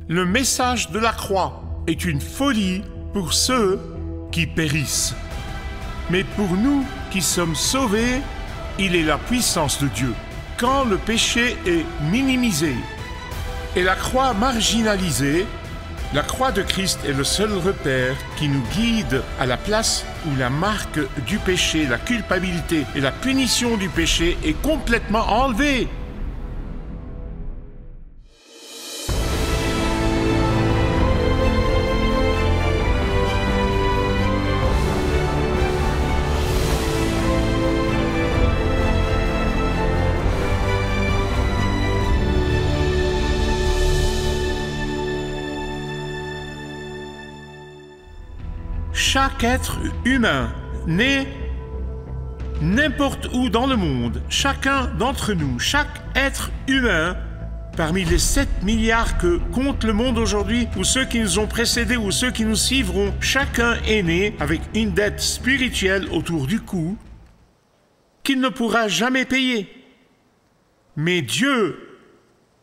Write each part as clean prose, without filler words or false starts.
Le message de la croix est une folie pour ceux qui périssent. Mais pour nous qui sommes sauvés, il est la puissance de Dieu. Quand le péché est minimisé et la croix marginalisée, la croix de Christ est le seul repère qui nous guide à la place où la marque du péché, la culpabilité et la punition du péché est complètement enlevée. Chaque être humain né n'importe où dans le monde, chacun d'entre nous, chaque être humain, parmi les 7 milliards que compte le monde aujourd'hui, ou ceux qui nous ont précédés, ou ceux qui nous suivront, chacun est né avec une dette spirituelle autour du cou qu'il ne pourra jamais payer. Mais Dieu,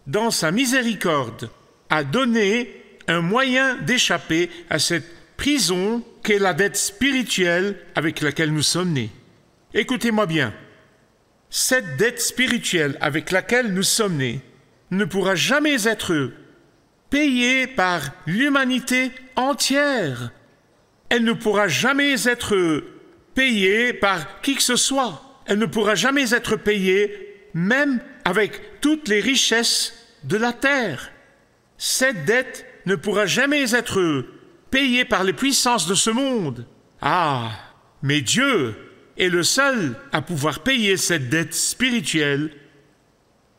dans sa miséricorde, a donné un moyen d'échapper à cette prison qu'est la dette spirituelle avec laquelle nous sommes nés. Écoutez-moi bien, cette dette spirituelle avec laquelle nous sommes nés ne pourra jamais être payée par l'humanité entière. Elle ne pourra jamais être payée par qui que ce soit. Elle ne pourra jamais être payée même avec toutes les richesses de la terre. Cette dette ne pourra jamais être payé par les puissances de ce monde. Ah, mais Dieu est le seul à pouvoir payer cette dette spirituelle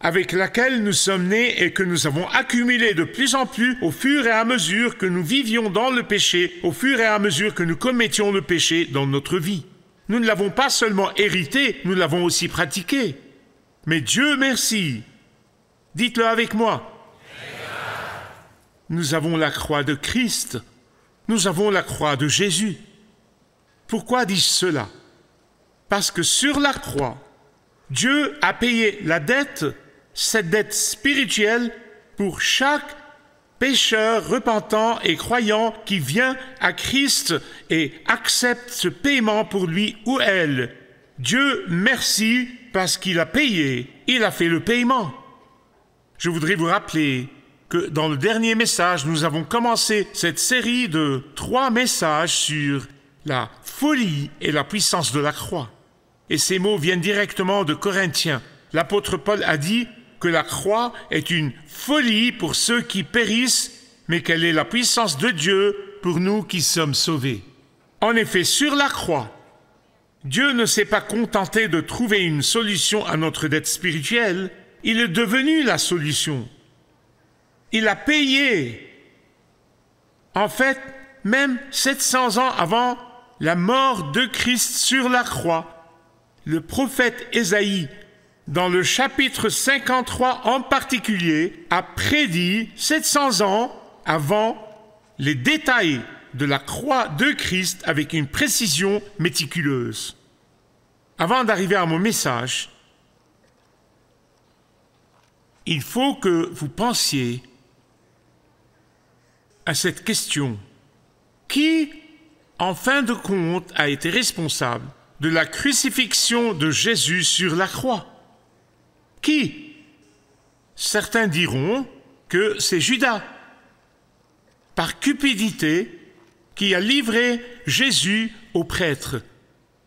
avec laquelle nous sommes nés et que nous avons accumulé de plus en plus au fur et à mesure que nous vivions dans le péché, au fur et à mesure que nous commettions le péché dans notre vie. Nous ne l'avons pas seulement hérité, nous l'avons aussi pratiqué. Mais Dieu merci, dites-le avec moi, nous avons la croix de Christ. Nous avons la croix de Jésus. Pourquoi dis-je cela? Parce que sur la croix, Dieu a payé la dette, cette dette spirituelle, pour chaque pécheur repentant et croyant qui vient à Christ et accepte ce paiement pour lui ou elle. Dieu merci parce qu'il a payé, il a fait le paiement. Je voudrais vous rappeler que dans le dernier message, nous avons commencé cette série de 3 messages sur la folie et la puissance de la croix. Et ces mots viennent directement de Corinthiens. L'apôtre Paul a dit que la croix est une folie pour ceux qui périssent, mais qu'elle est la puissance de Dieu pour nous qui sommes sauvés. En effet, sur la croix, Dieu ne s'est pas contenté de trouver une solution à notre dette spirituelle, il est devenu la solution. Il a payé. En fait, même 700 ans avant la mort de Christ sur la croix, le prophète Ésaïe, dans le chapitre 53 en particulier, a prédit 700 ans avant les détails de la croix de Christ avec une précision méticuleuse. Avant d'arriver à mon message, il faut que vous pensiez à cette question. Qui, en fin de compte, a été responsable de la crucifixion de Jésus sur la croix? Qui? Certains diront que c'est Judas, par cupidité, qui a livré Jésus aux prêtres.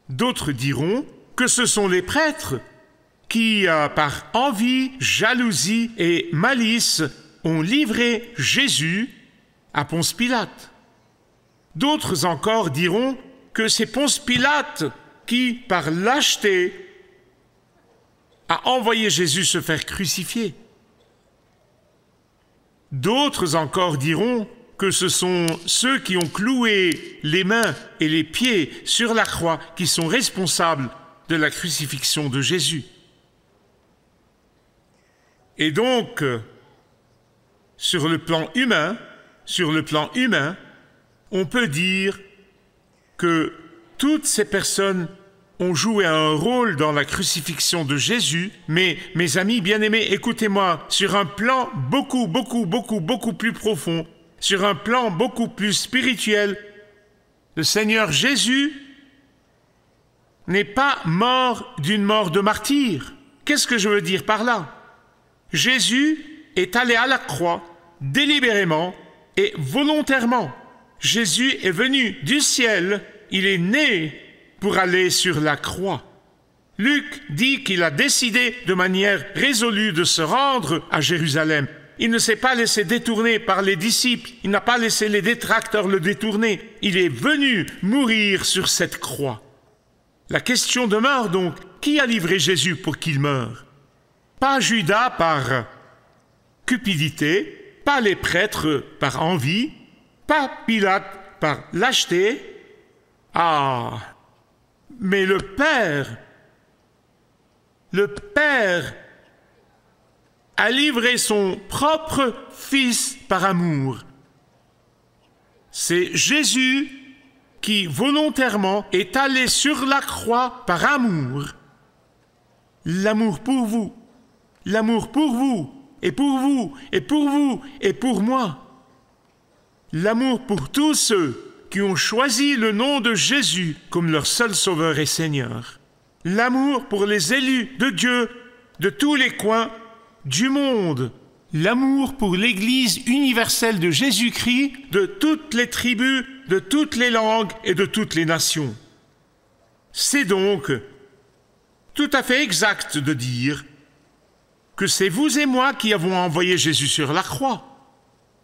D'autres diront que ce sont les prêtres qui, par envie, jalousie et malice, ont livré Jésus à Ponce Pilate. D'autres encore diront que c'est Ponce Pilate qui, par lâcheté, a envoyé Jésus se faire crucifier. D'autres encore diront que ce sont ceux qui ont cloué les mains et les pieds sur la croix qui sont responsables de la crucifixion de Jésus. Et donc, sur le plan humain, on peut dire que toutes ces personnes ont joué un rôle dans la crucifixion de Jésus, mais mes amis bien-aimés, écoutez-moi, sur un plan beaucoup plus profond, sur un plan beaucoup plus spirituel, le Seigneur Jésus n'est pas mort d'une mort de martyr. Qu'est-ce que je veux dire par là? Jésus est allé à la croix délibérément et volontairement. Jésus est venu du ciel, il est né pour aller sur la croix. Luc dit qu'il a décidé de manière résolue de se rendre à Jérusalem. Il ne s'est pas laissé détourner par les disciples, il n'a pas laissé les détracteurs le détourner. Il est venu mourir sur cette croix. La question demeure donc, qui a livré Jésus pour qu'il meure? Pas Judas par cupidité, pas les prêtres par envie, pas Pilate par lâcheté. Ah, mais le Père a livré son propre Fils par amour. C'est Jésus qui volontairement est allé sur la croix par amour. L'amour pour vous, l'amour pour vous, et pour vous, et pour vous, et pour moi. L'amour pour tous ceux qui ont choisi le nom de Jésus comme leur seul Sauveur et Seigneur. L'amour pour les élus de Dieu de tous les coins du monde. L'amour pour l'Église universelle de Jésus-Christ, de toutes les tribus, de toutes les langues et de toutes les nations. C'est donc tout à fait exact de dire que c'est vous et moi qui avons envoyé Jésus sur la croix.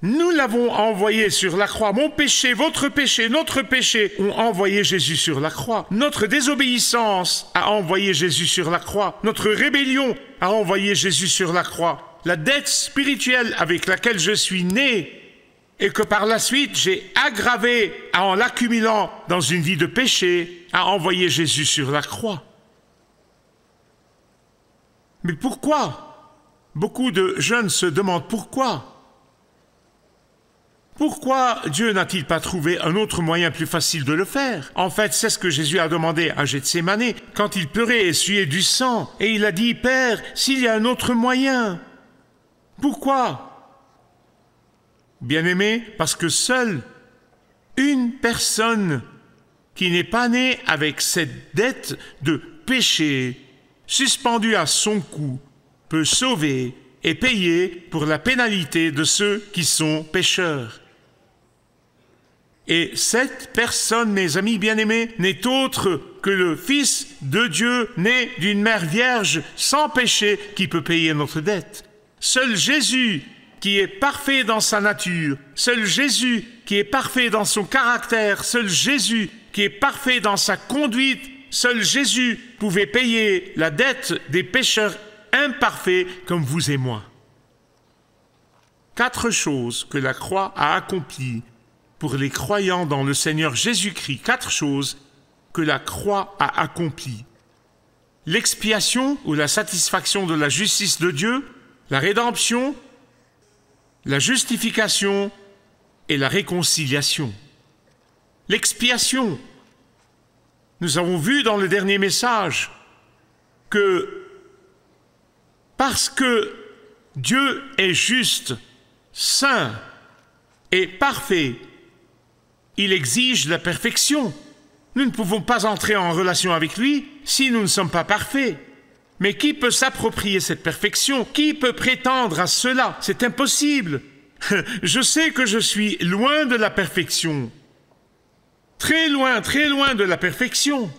Nous l'avons envoyé sur la croix. Mon péché, votre péché, notre péché ont envoyé Jésus sur la croix. Notre désobéissance a envoyé Jésus sur la croix. Notre rébellion a envoyé Jésus sur la croix. La dette spirituelle avec laquelle je suis né et que par la suite j'ai aggravée en l'accumulant dans une vie de péché a envoyé Jésus sur la croix. Mais pourquoi? Beaucoup de jeunes se demandent pourquoi. Pourquoi Dieu n'a-t-il pas trouvé un autre moyen plus facile de le faire? En fait, c'est ce que Jésus a demandé à Gethsémani quand il pleurait et essuyait du sang. Et il a dit, « Père, s'il y a un autre moyen. » Pourquoi? Bien-aimé, parce que seule une personne qui n'est pas née avec cette dette de péché suspendue à son cou peut sauver et payer pour la pénalité de ceux qui sont pécheurs. Et cette personne, mes amis bien-aimés, n'est autre que le Fils de Dieu né d'une mère vierge sans péché qui peut payer notre dette. Seul Jésus, qui est parfait dans sa nature, seul Jésus qui est parfait dans son caractère, seul Jésus qui est parfait dans sa conduite, seul Jésus pouvait payer la dette des pécheurs imparfaits comme vous et moi. 4 choses que la croix a accomplies pour les croyants dans le Seigneur Jésus-Christ. 4 choses que la croix a accomplies. L'expiation ou la satisfaction de la justice de Dieu, la rédemption, la justification et la réconciliation. L'expiation. Nous avons vu dans le dernier message que parce que Dieu est juste, saint et parfait, il exige la perfection. Nous ne pouvons pas entrer en relation avec lui si nous ne sommes pas parfaits. Mais qui peut s'approprier cette perfection? Qui peut prétendre à cela? C'est impossible. Je sais que je suis loin de la perfection. Très loin de la perfection.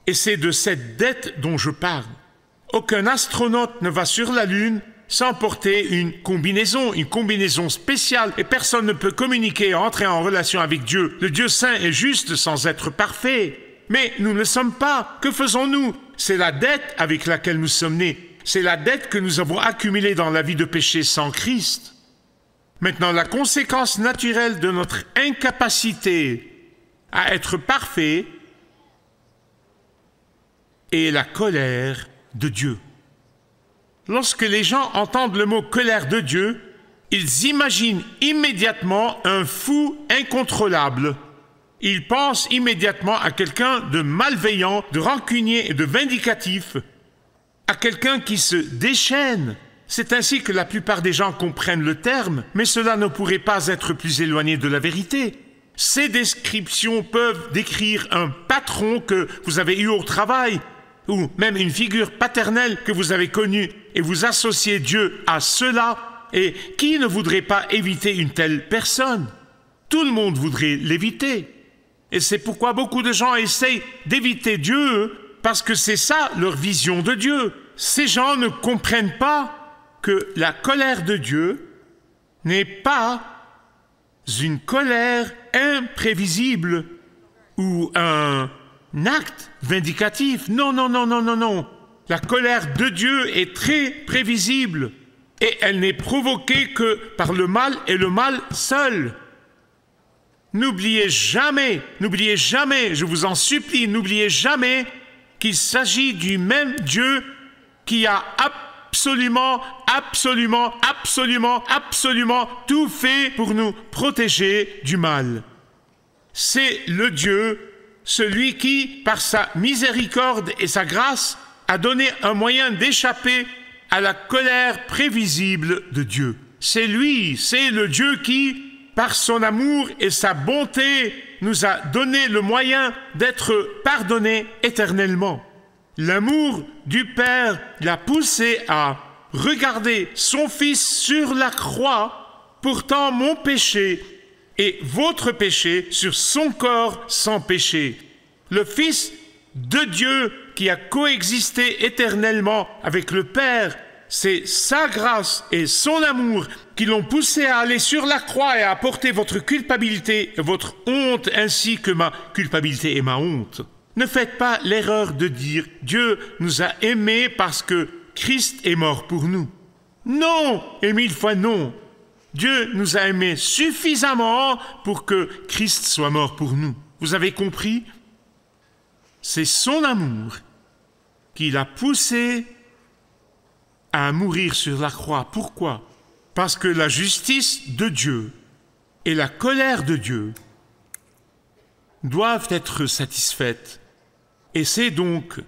Et c'est de cette dette dont je parle. Aucun astronaute ne va sur la Lune sans porter une combinaison spéciale, et personne ne peut communiquer et entrer en relation avec Dieu. Le Dieu saint est juste sans être parfait. Mais nous ne le sommes pas. Que faisons-nous? C'est la dette avec laquelle nous sommes nés. C'est la dette que nous avons accumulée dans la vie de péché sans Christ. Maintenant, la conséquence naturelle de notre incapacité à être parfait est la colère de Dieu. Lorsque les gens entendent le mot « colère de Dieu », ils imaginent immédiatement un fou incontrôlable il pense immédiatement à quelqu'un de malveillant, de rancunier et de vindicatif, à quelqu'un qui se déchaîne. C'est ainsi que la plupart des gens comprennent le terme, mais cela ne pourrait pas être plus éloigné de la vérité. Ces descriptions peuvent décrire un patron que vous avez eu au travail, ou même une figure paternelle que vous avez connue, et vous associez Dieu à cela. Et qui ne voudrait pas éviter une telle personne? Tout le monde voudrait l'éviter. Et c'est pourquoi beaucoup de gens essayent d'éviter Dieu, parce que c'est ça leur vision de Dieu. Ces gens ne comprennent pas que la colère de Dieu n'est pas une colère imprévisible ou un acte vindicatif. Non, non, non, non, non, non. La colère de Dieu est très prévisible et elle n'est provoquée que par le mal et le mal seul. N'oubliez jamais, je vous en supplie, n'oubliez jamais qu'il s'agit du même Dieu qui a absolument tout fait pour nous protéger du mal. C'est le Dieu, celui qui, par sa miséricorde et sa grâce, a donné un moyen d'échapper à la colère prévisible de Dieu. C'est lui, c'est le Dieu qui, par son amour et sa bonté, nous a donné le moyen d'être pardonnés éternellement. L'amour du Père l'a poussé à regarder son Fils sur la croix, portant mon péché et votre péché sur son corps sans péché. Le Fils de Dieu qui a coexisté éternellement avec le Père, c'est sa grâce et son amour qui l'ont poussé à aller sur la croix et à porter votre culpabilité et votre honte ainsi que ma culpabilité et ma honte. Ne faites pas l'erreur de dire « Dieu nous a aimés parce que Christ est mort pour nous ». Non, et 1000 fois non. Dieu nous a aimés suffisamment pour que Christ soit mort pour nous. Vous avez compris? C'est son amour qui l'a poussé à mourir sur la croix. Pourquoi? Parce que la justice de Dieu et la colère de Dieu doivent être satisfaites. Et c'est donc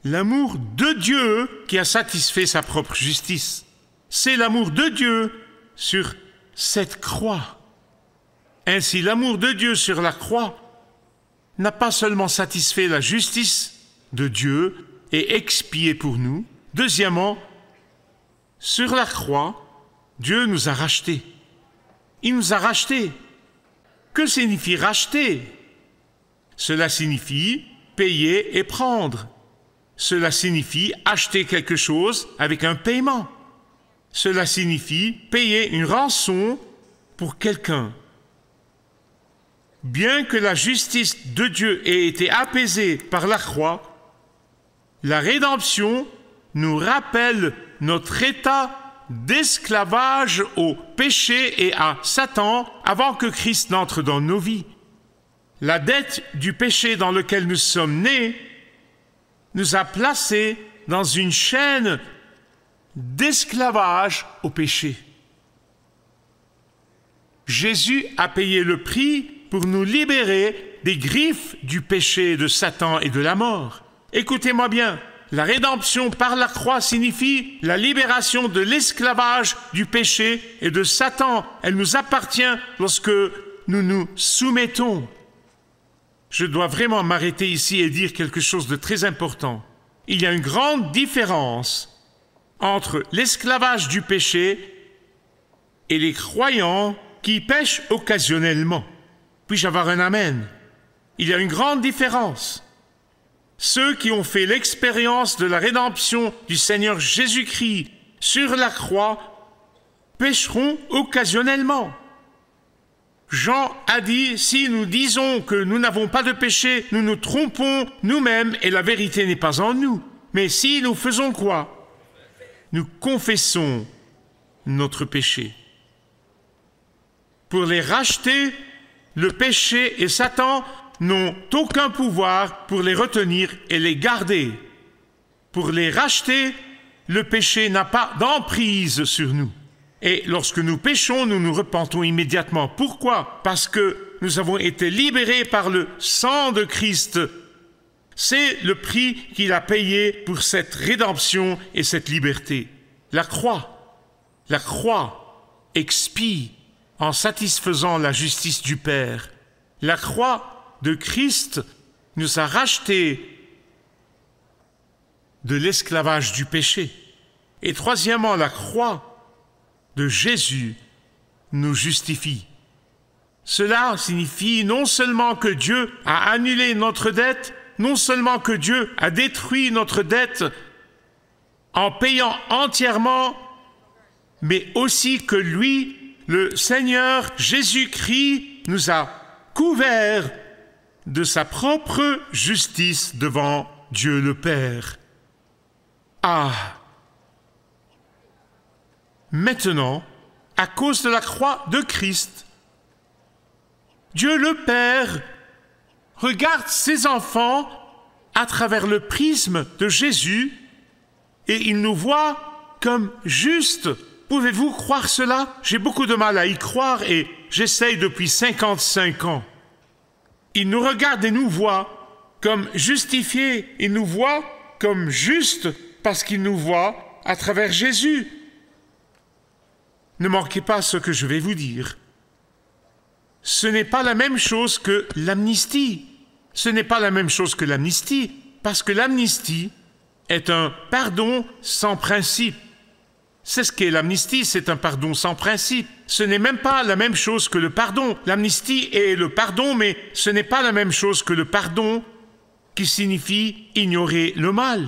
l'amour de Dieu qui a satisfait sa propre justice. C'est l'amour de Dieu sur cette croix. Ainsi, l'amour de Dieu sur la croix n'a pas seulement satisfait la justice de Dieu et expié pour nous. Deuxièmement, sur la croix, Dieu nous a rachetés. Il nous a rachetés. Que signifie racheter? Cela signifie payer et prendre. Cela signifie acheter quelque chose avec un paiement. Cela signifie payer une rançon pour quelqu'un. Bien que la justice de Dieu ait été apaisée par la croix, la rédemption nous rappelle notre état d'esclavage au péché et à Satan avant que Christ n'entre dans nos vies. La dette du péché dans lequel nous sommes nés nous a placés dans une chaîne d'esclavage au péché. Jésus a payé le prix pour nous libérer des griffes du péché, de Satan et de la mort. Écoutez-moi bien, la rédemption par la croix signifie la libération de l'esclavage du péché et de Satan. Elle nous appartient lorsque nous nous soumettons. Je dois vraiment m'arrêter ici et dire quelque chose de très important. Il y a une grande différence entre l'esclavage du péché et les croyants qui pêchent occasionnellement. Puis-je avoir un amen? Il y a une grande différence. Ceux qui ont fait l'expérience de la rédemption du Seigneur Jésus-Christ sur la croix pécheront occasionnellement. Jean a dit, si nous disons que nous n'avons pas de péché, nous nous trompons nous-mêmes et la vérité n'est pas en nous. Mais si nous faisons quoi? Nous confessons notre péché. Pour les racheter, le péché et Satan n'ont aucun pouvoir pour les retenir et les garder. Pour les racheter, le péché n'a pas d'emprise sur nous. Et lorsque nous péchons, nous nous repentons immédiatement. Pourquoi? Parce que nous avons été libérés par le sang de Christ. C'est le prix qu'il a payé pour cette rédemption et cette liberté. La croix expie en satisfaisant la justice du Père. La croix de Christ nous a rachetés de l'esclavage du péché. Et troisièmement, la croix de Jésus nous justifie. Cela signifie non seulement que Dieu a annulé notre dette, non seulement que Dieu a détruit notre dette en payant entièrement, mais aussi que lui, le Seigneur Jésus-Christ, nous a couverts de sa propre justice devant Dieu le Père. Ah! Maintenant, à cause de la croix de Christ, Dieu le Père regarde ses enfants à travers le prisme de Jésus et il nous voit comme justes. Pouvez-vous croire cela? J'ai beaucoup de mal à y croire et j'essaye depuis 55 ans. Il nous regarde et nous voit comme justifiés. Il nous voit comme justes parce qu'il nous voit à travers Jésus. Ne manquez pas ce que je vais vous dire. Ce n'est pas la même chose que l'amnistie. Ce n'est pas la même chose que l'amnistie, parce que l'amnistie est un pardon sans principe. C'est ce qu'est l'amnistie, c'est un pardon sans principe. Ce n'est même pas la même chose que le pardon. L'amnistie est le pardon, mais ce n'est pas la même chose que le pardon qui signifie ignorer le mal.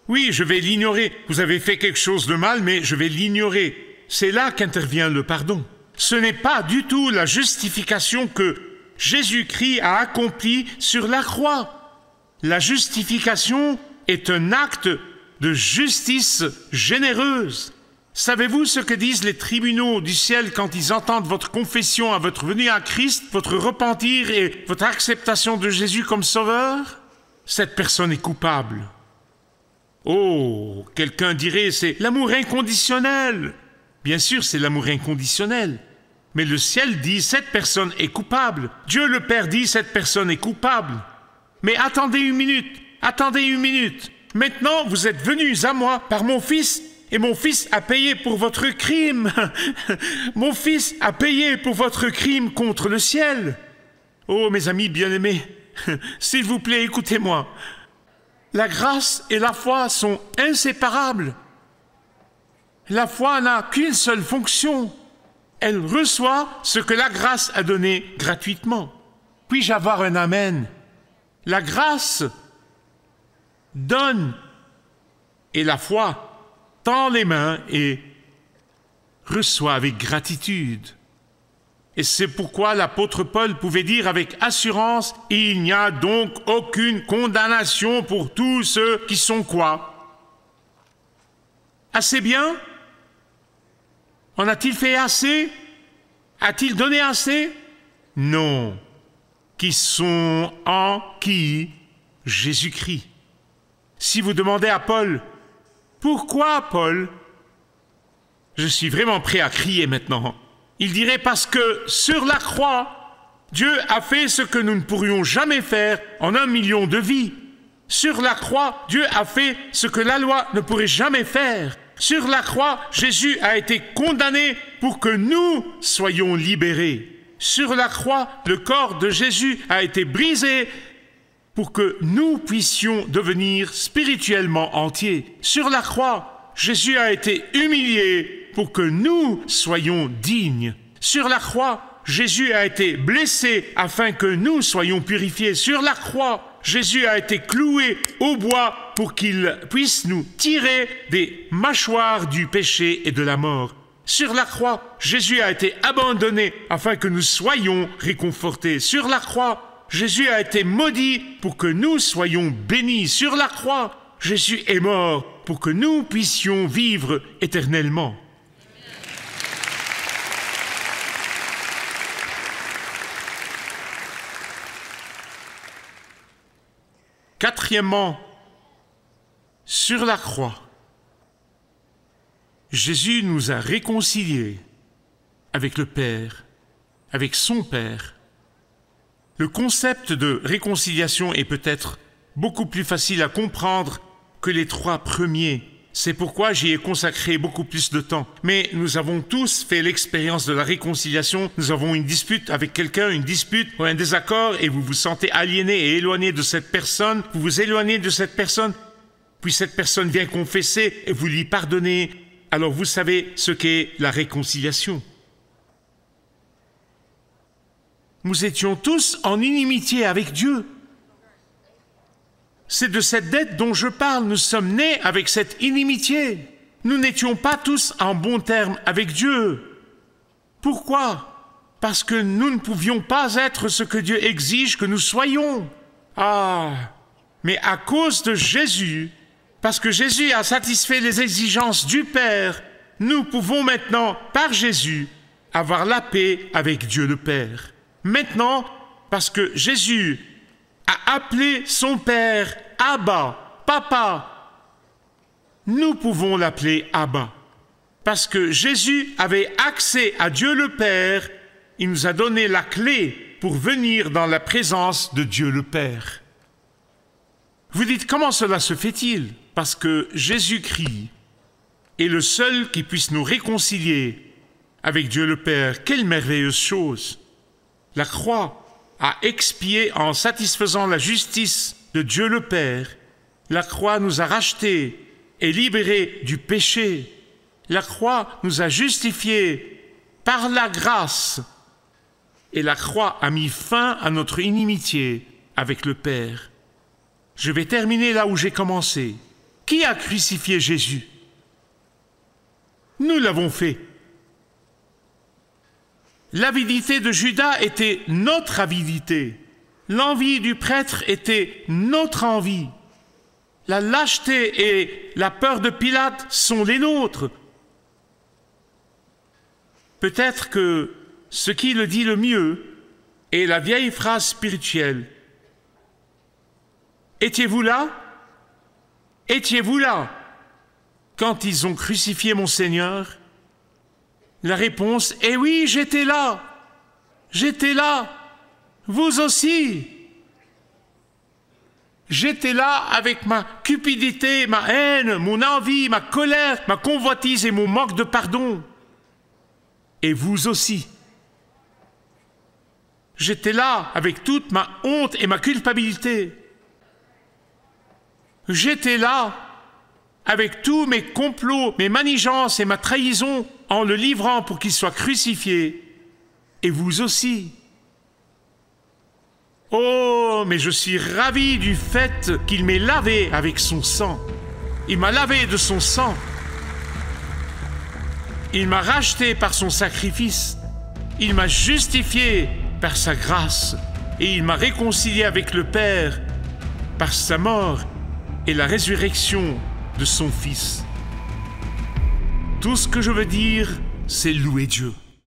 Oui, je vais l'ignorer. Vous avez fait quelque chose de mal, mais je vais l'ignorer. C'est là qu'intervient le pardon. Ce n'est pas du tout la justification que Jésus-Christ a accomplie sur la croix. La justification est un acte de justice généreuse. Savez-vous ce que disent les tribunaux du ciel quand ils entendent votre confession à votre venue à Christ, votre repentir et votre acceptation de Jésus comme sauveur? Cette personne est coupable. Oh, quelqu'un dirait, c'est l'amour inconditionnel. Bien sûr, c'est l'amour inconditionnel. Mais le ciel dit, cette personne est coupable. Dieu le Père dit, cette personne est coupable. Mais attendez une minute. Maintenant, vous êtes venus à moi par mon Fils, et mon Fils a payé pour votre crime. Mon Fils a payé pour votre crime contre le ciel. Oh, mes amis bien-aimés, s'il vous plaît, écoutez-moi. La grâce et la foi sont inséparables. La foi n'a qu'une seule fonction. Elle reçoit ce que la grâce a donné gratuitement. Puis-je avoir un amen? La grâce donne et la foi tend les mains et reçoit avec gratitude. Et c'est pourquoi l'apôtre Paul pouvait dire avec assurance, « Il n'y a donc aucune condamnation pour tous ceux qui sont quoi? » Assez bien? En a-t-il fait assez? A-t-il donné assez? Non. Qui sont en qui? Jésus-Christ. Si vous demandez à Paul, pourquoi Paul? Je suis vraiment prêt à crier maintenant. Il dirait parce que sur la croix, Dieu a fait ce que nous ne pourrions jamais faire en 1 million de vies. Sur la croix, Dieu a fait ce que la loi ne pourrait jamais faire. Sur la croix, Jésus a été condamné pour que nous soyons libérés. Sur la croix, le corps de Jésus a été brisé pour que nous puissions devenir spirituellement entiers. Sur la croix, Jésus a été humilié pour que nous soyons dignes. Sur la croix, Jésus a été blessé afin que nous soyons purifiés. Sur la croix, Jésus a été cloué au bois pour qu'il puisse nous tirer des mâchoires du péché et de la mort. Sur la croix, Jésus a été abandonné afin que nous soyons réconfortés. Sur la croix, Jésus a été maudit pour que nous soyons bénis. Sur la croix, Jésus est mort pour que nous puissions vivre éternellement. Quatrièmement, sur la croix, Jésus nous a réconciliés avec le Père, avec son Père. Le concept de réconciliation est peut-être beaucoup plus facile à comprendre que les 3 premiers. C'est pourquoi j'y ai consacré beaucoup plus de temps. Mais nous avons tous fait l'expérience de la réconciliation. Nous avons une dispute avec quelqu'un, une dispute ou un désaccord, et vous vous sentez aliéné et éloigné de cette personne. Vous vous éloignez de cette personne, puis cette personne vient confesser et vous lui pardonnez. Alors vous savez ce qu'est la réconciliation. Nous étions tous en inimitié avec Dieu. C'est de cette dette dont je parle. Nous sommes nés avec cette inimitié. Nous n'étions pas tous en bons termes avec Dieu. Pourquoi? Parce que nous ne pouvions pas être ce que Dieu exige que nous soyons. Mais à cause de Jésus, parce que Jésus a satisfait les exigences du Père, nous pouvons maintenant, par Jésus, avoir la paix avec Dieu le Père. Maintenant, parce que Jésus a appelé son Père Abba, Papa, nous pouvons l'appeler Abba. Parce que Jésus avait accès à Dieu le Père, il nous a donné la clé pour venir dans la présence de Dieu le Père. Vous dites, comment cela se fait-il? Parce que Jésus-Christ est le seul qui puisse nous réconcilier avec Dieu le Père. Quelle merveilleuse chose! La croix a expié en satisfaisant la justice de Dieu le Père. La croix nous a rachetés et libérés du péché. La croix nous a justifiés par la grâce. Et la croix a mis fin à notre inimitié avec le Père. Je vais terminer là où j'ai commencé. Qui a crucifié Jésus? Nous l'avons fait. L'avidité de Judas était notre avidité. L'envie du prêtre était notre envie. La lâcheté et la peur de Pilate sont les nôtres. Peut-être que ce qui le dit le mieux est la vieille phrase spirituelle. Étiez-vous là? Étiez-vous là quand ils ont crucifié mon Seigneur? La réponse est oui, j'étais là. J'étais là. Vous aussi. J'étais là avec ma cupidité, ma haine, mon envie, ma colère, ma convoitise et mon manque de pardon. Et vous aussi. J'étais là avec toute ma honte et ma culpabilité. J'étais là avec tous mes complots, mes manigances et ma trahison en le livrant pour qu'il soit crucifié. Et vous aussi. Oh, mais je suis ravi du fait qu'il m'ait lavé avec son sang. Il m'a lavé de son sang. Il m'a racheté par son sacrifice. Il m'a justifié par sa grâce. Et il m'a réconcilié avec le Père par sa mort et la résurrection de son Fils. Tout ce que je veux dire, c'est louer Dieu.